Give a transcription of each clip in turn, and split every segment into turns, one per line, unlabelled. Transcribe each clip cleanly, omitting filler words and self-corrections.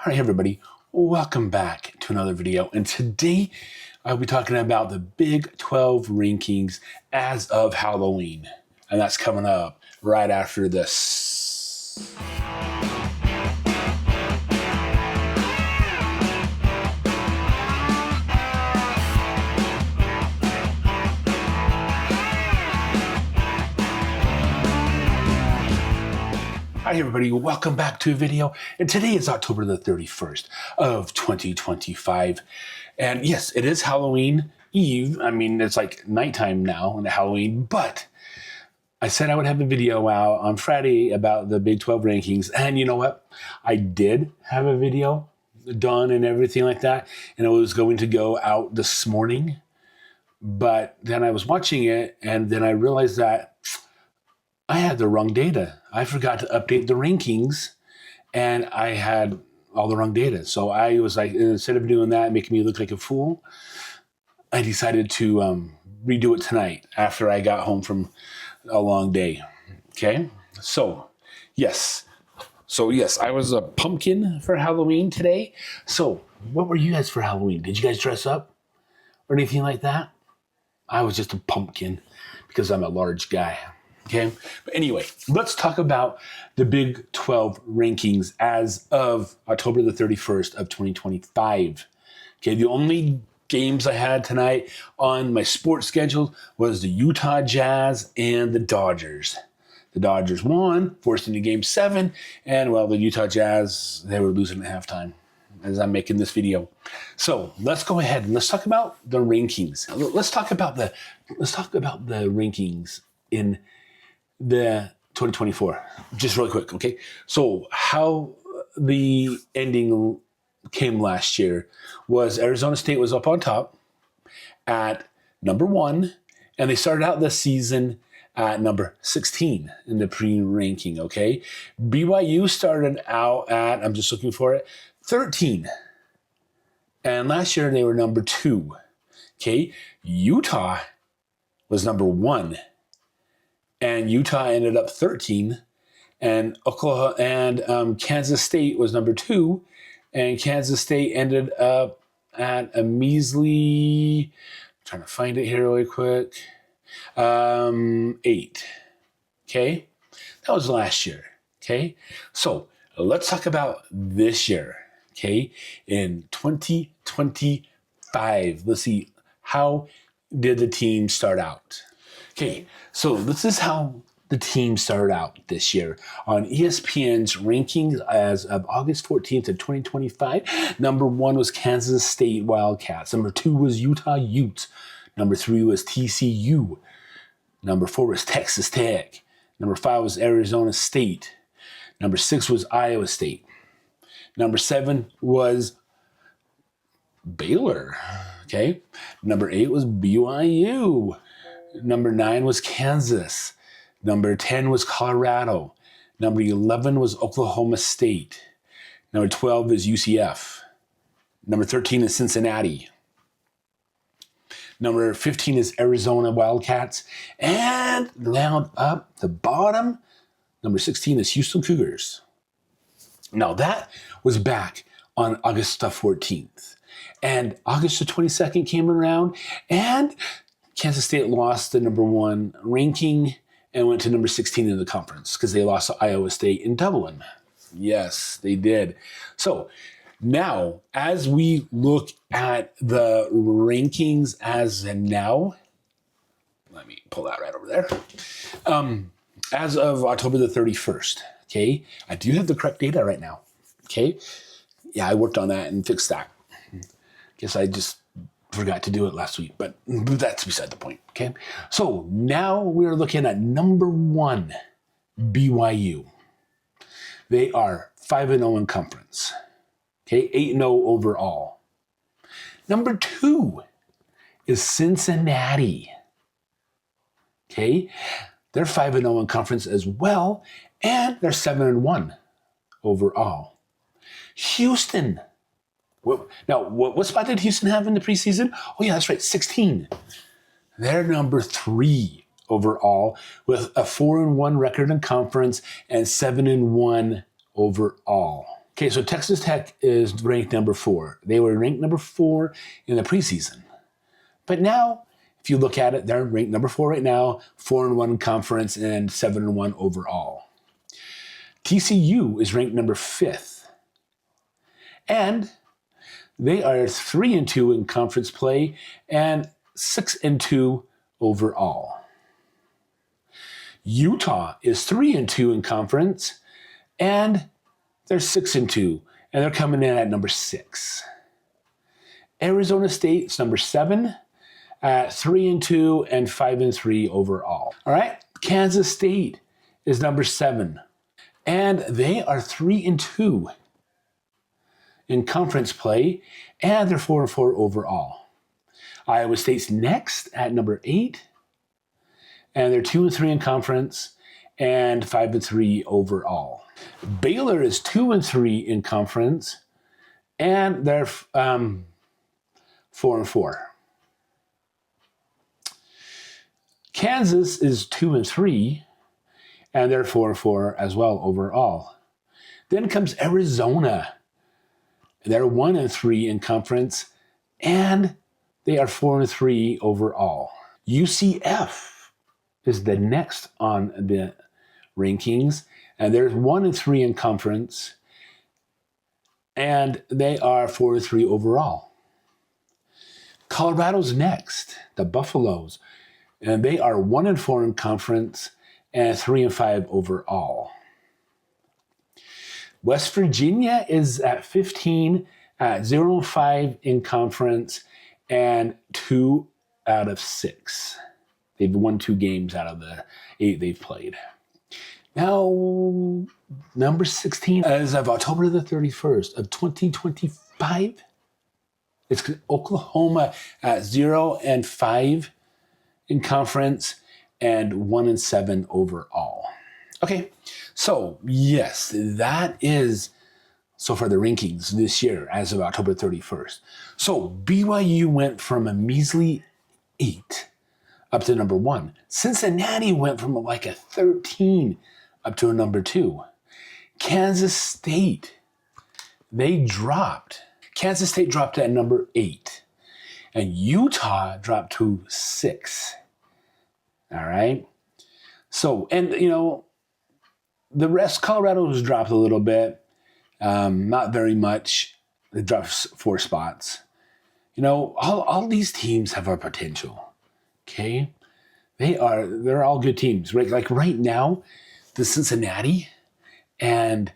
All right, everybody, welcome back to another video. And today I'll be talking about the Big 12 rankings as of Halloween. And that's coming up right after this. Hi everybody, welcome back to a video, and today is October the 31st of 2025, and yes, it is Halloween Eve. I mean, it's like nighttime now on Halloween, but I said I would have a video out on Friday about the Big 12 rankings, and you know what? I did have a video done and everything like that, and it was going to go out this morning, but then I was watching it, and then I realized that I had the wrong data. I forgot to update the rankings, and I had all the wrong data. So I was like, instead of doing that, making me look like a fool, I decided to redo it tonight after I got home from a long day. Okay? So yes, I was a pumpkin for Halloween today. So what were you guys for Halloween? Did you guys dress up or anything like that? I was just a pumpkin because I'm a large guy. Okay, but anyway, let's talk about the Big 12 rankings as of October the 31st of 2025. Okay, the only games I had tonight on my sports schedule was the Utah Jazz and the Dodgers. The Dodgers won, forced into Game 7, and well, the Utah Jazz, they were losing at halftime as I'm making this video. So let's go ahead and let's talk about the rankings. Let's talk about the rankings in the 2024, just really quick, okay? So how the ending came last year was Arizona State was up on top at number 1, and they started out this season at number 16 in the pre-ranking, okay? BYU started out at, I'm just looking for it, 13. And last year they were number 2, okay? Utah was number 1. And Utah ended up 13, and Oklahoma and Kansas State was number 2, and Kansas State ended up at a measly, I'm trying to find it here really quick, 8. Okay, that was last year. Okay, so let's talk about this year. Okay, in 2025, let's see, how did the team start out? Okay, so this is how the team started out this year. On ESPN's rankings as of August 14th of 2025, number 1 was Kansas State Wildcats. Number 2 was Utah Utes. Number 3 was TCU. Number 4 was Texas Tech. Number 5 was Arizona State. Number 6 was Iowa State. Number 7 was Baylor. Okay, number 8 was BYU. Number 9 was Kansas. Number 10 was Colorado. Number 11 was Oklahoma State. Number 12 is UCF. Number 13 is Cincinnati. Number 15 is Arizona Wildcats. And round up the bottom, number 16 is Houston Cougars. Now that was back on August the 14th. And August the 22nd came around, and Kansas State lost the number 1 ranking and went to number 16 in the conference because they lost to Iowa State in Dublin. Yes, they did. So now, as we look at the rankings as of now, let me pull that right over there. As of October the 31st, okay, I do have the correct data right now, okay? Yeah, I worked on that and fixed that. Guess I just forgot to do it last week, but that's beside the point, okay? So now we're looking at number 1, BYU. They are 5-0 in conference, okay? 8-0 overall. Number 2 is Cincinnati, okay? They're 5-0 in conference as well, and they're 7-1 overall. Houston. Now, what spot did Houston have in the preseason? Oh, yeah, that's right, 16. They're number 3 overall with a 4-1 record in conference and 7-1 overall. Okay, so Texas Tech is ranked number 4. They were ranked number 4 in the preseason. But now, if you look at it, they're ranked number 4 right now, 4-1 in conference and 7-1 overall. TCU is ranked number 5th. And they are 3-2 in conference play and 6-2 overall. Utah is 3-2 in conference and they're 6-2, and they're coming in at number 6. Arizona State's number 7 at 3-2 and 5-3 overall. All right, Kansas State is number 7, and they are 3-2 in conference play, and they're 4-4 overall. Iowa State's next at number 8, and they're 2-3 in conference and 5-3 overall. Baylor is 2-3 in conference, and they're 4-4. Kansas is 2-3, and they're 4-4 as well overall. Then comes Arizona. They're 1-3 in conference, and they are 4-3 overall. UCF is the next on the rankings, and they're 1-3 in conference, and they are 4-3 overall. Colorado's next, the Buffaloes, and they are 1-4 in conference and 3-5 overall. West Virginia is at 15, at 0-5 in conference, and 2 out of 6. They've won 2 games out of the 8 they've played. Now, number 16, as of October the 31st of 2025, it's Oklahoma at 0-5 in conference and 1-7 overall. Okay, so yes, that is so far the rankings this year as of October 31st. So BYU went from a measly 8 up to number 1. Cincinnati went from like a 13 up to a number 2. Kansas State, they dropped. Kansas State dropped at number 8. And Utah dropped to 6. All right. So, and you know, the rest, Colorado's dropped a little bit. Not very much. They dropped 4 spots. You know, all these teams have our potential. Okay. They're all good teams. Right? Like right now, the Cincinnati, and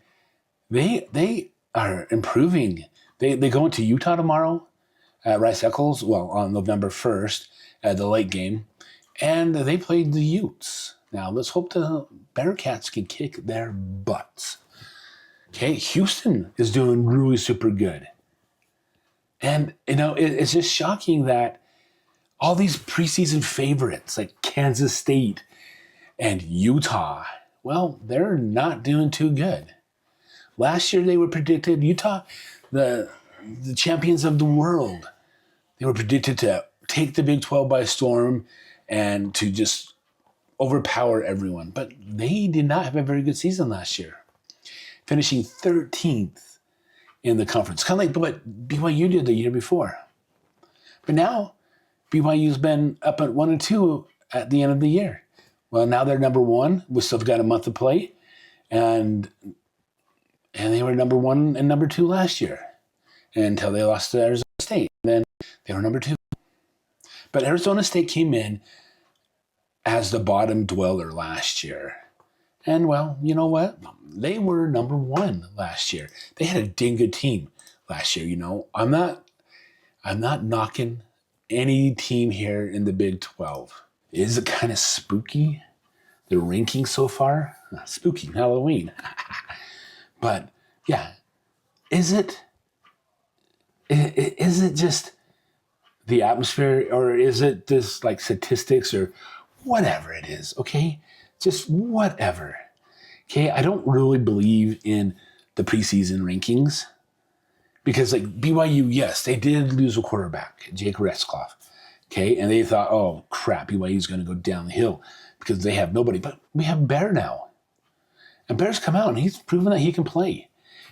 they are improving. They go into Utah tomorrow at Rice Eccles, well, on November 1st at the late game, and they played the Utes. Now, let's hope the Bearcats can kick their butts. Okay, Houston is doing really super good. And, you know, it's just shocking that all these preseason favorites like Kansas State and Utah, well, they're not doing too good. Last year they were predicted, Utah, the champions of the world, they were predicted to take the Big 12 by storm and to just overpower everyone. But they did not have a very good season last year, finishing 13th in the conference, kind of like what BYU did the year before. But now BYU's been up at 1-2 at the end of the year. Well, now they're number 1. We still got a month to play, and they were number 1 and number 2 last year until they lost to Arizona State. Then they were number 2. But Arizona State came in as the bottom dweller last year. And, well, you know what? They were number 1 last year. They had a dang good team last year, you know. I'm not knocking any team here in the Big 12. Is it kind of spooky, the ranking so far? Spooky, Halloween. But, yeah, is it just the atmosphere, or is it just like statistics or whatever it is, okay? Just whatever. Okay, I don't really believe in the preseason rankings because, like, BYU, yes, they did lose a quarterback, Jake Retzloff. Okay, and they thought, oh, crap, BYU's going to go down the hill because they have nobody. But we have Bear now. And Bear's come out, and he's proven that he can play.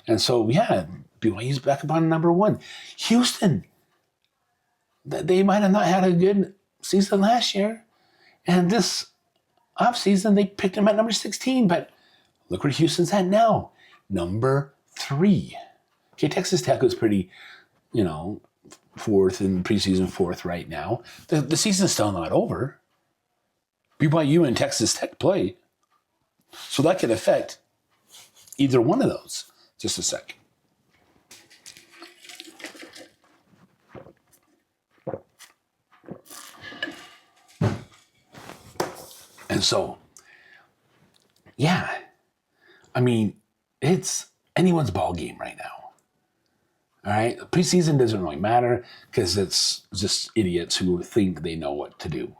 And so, yeah, BYU's back up on number 1. Houston, they might have not had a good season last year. And this offseason, they picked him at number 16. But look where Houston's at now, number 3. Okay, Texas Tech was pretty, fourth in preseason, fourth right now. The season's still not over. BYU and Texas Tech play. So that could affect either one of those. Just a sec. And so, yeah, I mean, it's anyone's ball game right now. All right, preseason doesn't really matter because it's just idiots who think they know what to do.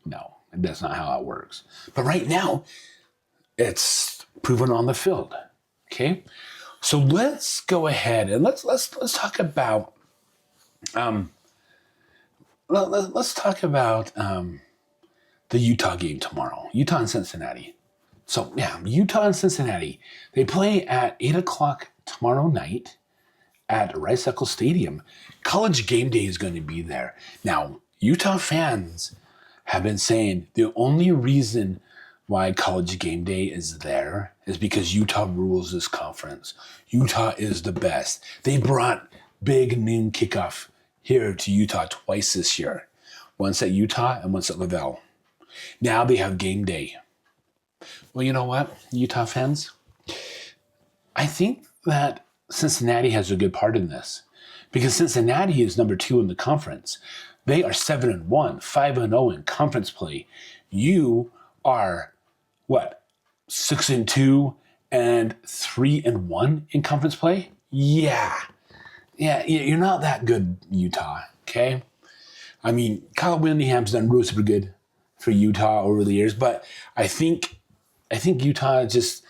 No, that's not how it works. But right now, it's proven on the field. Okay, so let's go ahead and let's talk about let's talk about the Utah game tomorrow. Utah and Cincinnati. So yeah, Utah and Cincinnati. They play at 8:00 tomorrow night at Rice Eccles Stadium. College game day is going to be there. Now, Utah fans have been saying the only reason why college game day is there is because Utah rules this conference. Utah is the best. They brought big noon kickoff here to Utah twice this year. Once at Utah and once at Lavelle. Now they have game day. Well, you know what, Utah fans? I think that Cincinnati has a good part in this because Cincinnati is number 2 in the conference. They are 7-1, 5-0 in conference play. You are what? 6-2 and 3-1 in conference play? Yeah, you're not that good, Utah, okay? I mean, Kyle Whittingham's done really super good for Utah over the years, but I think Utah just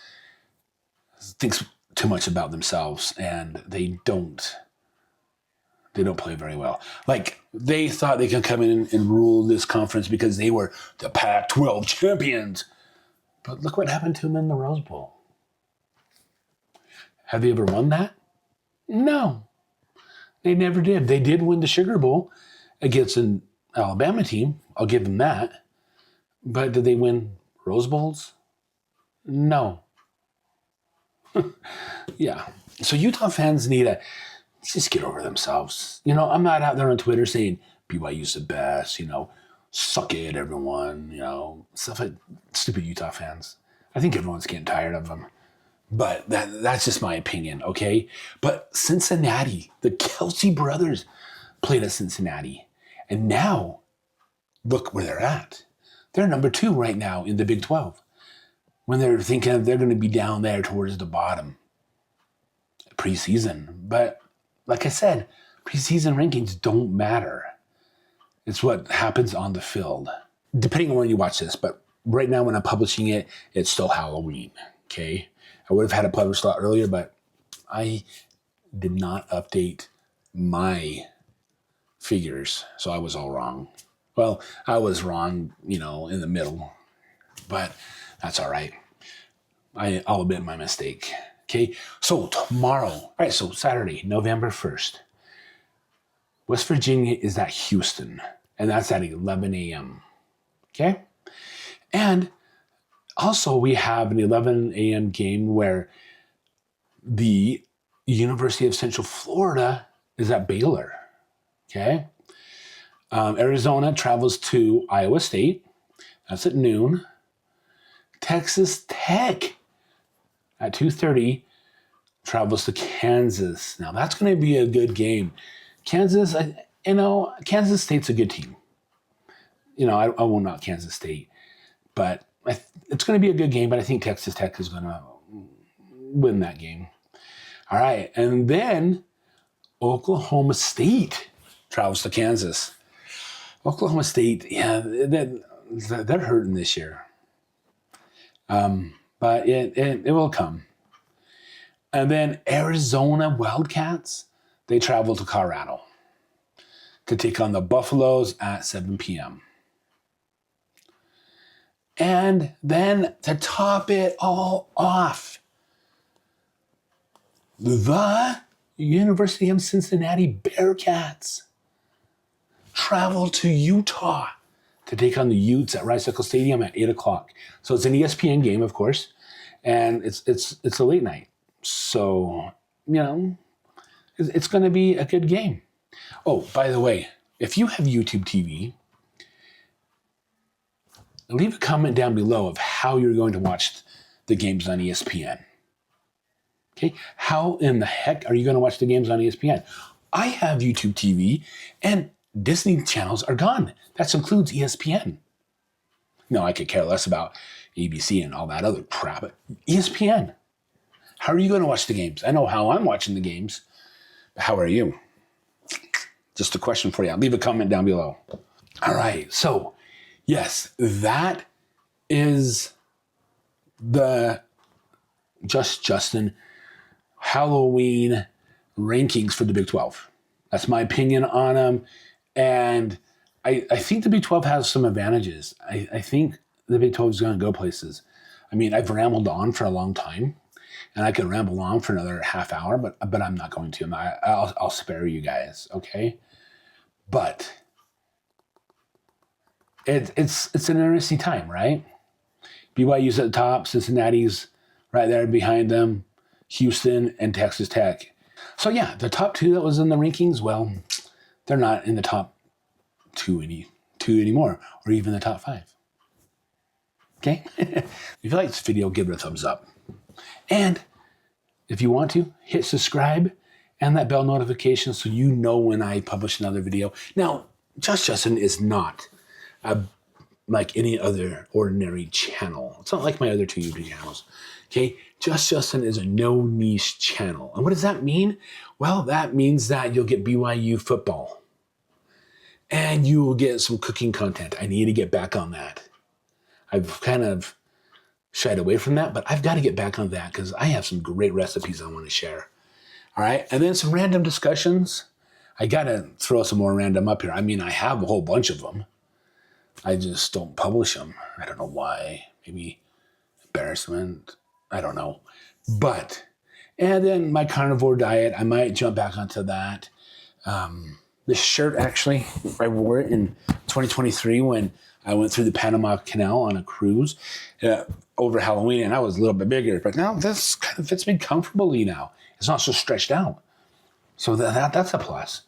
thinks too much about themselves, and they don't play very well. Like, they thought they could come in and rule this conference because they were the Pac-12 champions. But look what happened to them in the Rose Bowl. Have they ever won that? No. They never did. They did win the Sugar Bowl against an Alabama team. I'll give them that. But did they win Rose Bowls? No. Yeah. So Utah fans need to just get over themselves. I'm not out there on Twitter saying BYU's the best, suck it, everyone, stuff like stupid Utah fans. I think everyone's getting tired of them. But that's just my opinion, okay? But Cincinnati, the Kelsey brothers played at Cincinnati. And now, look where they're at. They're number 2 right now in the Big 12. When they're thinking they're going to be down there towards the bottom preseason. But like I said, preseason rankings don't matter. It's what happens on the field. Depending on when you watch this, but right now when I'm publishing it, it's still Halloween, okay? I would have had it published a lot earlier, but I did not update my figures, so I was all wrong. Well, I was wrong, in the middle, but that's all right. I'll admit my mistake. Okay, so tomorrow, all right, so Saturday, November 1st, West Virginia is at Houston, and that's at 11 a.m. Okay, and also we have an 11 a.m. game where the University of Central Florida is at Baylor. Okay, Arizona travels to Iowa State. That's at noon. Texas Tech at 2:30 travels to Kansas. Now that's going to be a good game. Kansas State's a good team. I won't knock Kansas State, but it's going to be a good game. But I think Texas Tech is going to win that game. All right, and then Oklahoma State travels to Kansas. Oklahoma State, yeah, they're hurting this year. But it will come. And then Arizona Wildcats, they travel to Colorado to take on the Buffaloes at 7 p.m. And then to top it all off, The University of Cincinnati Bearcats travel to Utah to take on the Utes at Rice-Eccles Stadium at 8 o'clock. So it's an ESPN game, of course, and it's a late night. So, it's going to be a good game. Oh, by the way, if you have YouTube TV, leave a comment down below of how you're going to watch the games on ESPN. Okay, how in the heck are you going to watch the games on ESPN? I have YouTube TV, and Disney channels are gone. That includes ESPN. No, I could care less about ABC and all that other crap. But ESPN. How are you going to watch the games? I know how I'm watching the games. How are you? Just a question for you. Leave a comment down below. All right. So, yes, that is the Just Justin Halloween rankings for the Big 12. That's my opinion on them. And I think the Big 12 has some advantages. I think the Big 12 is going to go places. I mean, I've rambled on for a long time, and I can ramble on for another half hour, but I'm not going to. I'll spare you guys, okay? But it's an interesting time, right? BYU's at the top, Cincinnati's right there behind them, Houston and Texas Tech. So yeah, the top two that was in the rankings, well, they're not in the top two anymore, or even the top 5. Okay? If you like this video, give it a thumbs up. And if you want to, hit subscribe and that bell notification so you know when I publish another video. Now, Just Justin is not like any other ordinary channel. It's not like my other 2 YouTube channels. Okay? Just Justin is a no niche channel. And what does that mean? Well, that means that you'll get BYU football. And you will get some cooking content. I need to get back on that. I've kind of shied away from that, but I've got to get back on that because I have some great recipes I want to share. All right. And then some random discussions. I got to throw some more random up here. I mean, I have a whole bunch of them. I just don't publish them. I don't know why. Maybe embarrassment. I don't know. And then my carnivore diet, I might jump back onto that. This shirt, actually, I wore it in 2023 when I went through the Panama Canal on a cruise over Halloween, and I was a little bit bigger. But now this kind of fits me comfortably now. It's not so stretched out. So that's a plus.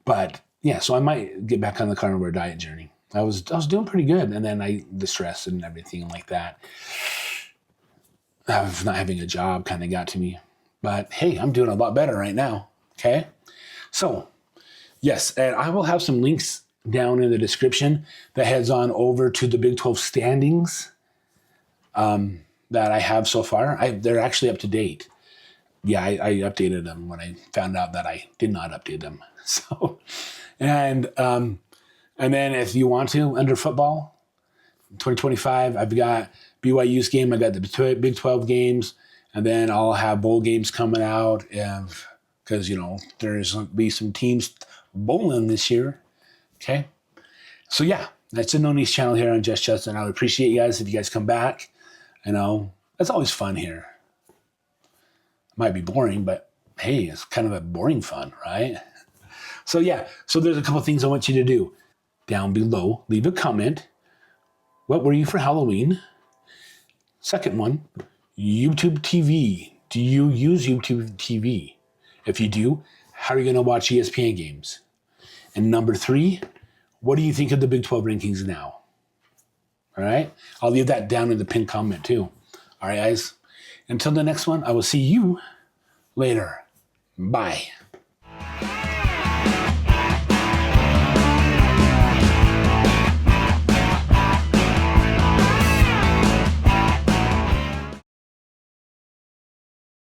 But, yeah, so I might get back on the carnivore diet journey. I was doing pretty good, and then the stress and everything like that of not having a job kind of got to me. But, hey, I'm doing a lot better right now, okay? So, yes, and I will have some links down in the description that heads on over to the Big 12 standings that I have so far. They're actually up to date. Yeah, I updated them when I found out that I did not update them. So, and then if you want to, under football, 2025, I've got BYU's game. I got the Big 12 games, and then I'll have bowl games coming out because, there's going to be some teams bowling this year. Okay. So yeah, that's the No Niche channel here on Just Justin. I would appreciate you guys if you guys come back. It's always fun here. Might be boring, but hey, it's kind of a boring fun, right? So yeah, so there's a couple things I want you to do. Down below, leave a comment. What were you for Halloween? Second one, YouTube TV. Do you use YouTube TV? If you do, how are you going to watch ESPN games? And number 3, what do you think of the Big 12 rankings now? All right? I'll leave that down in the pinned comment too. All right, guys? Until the next one, I will see you later. Bye.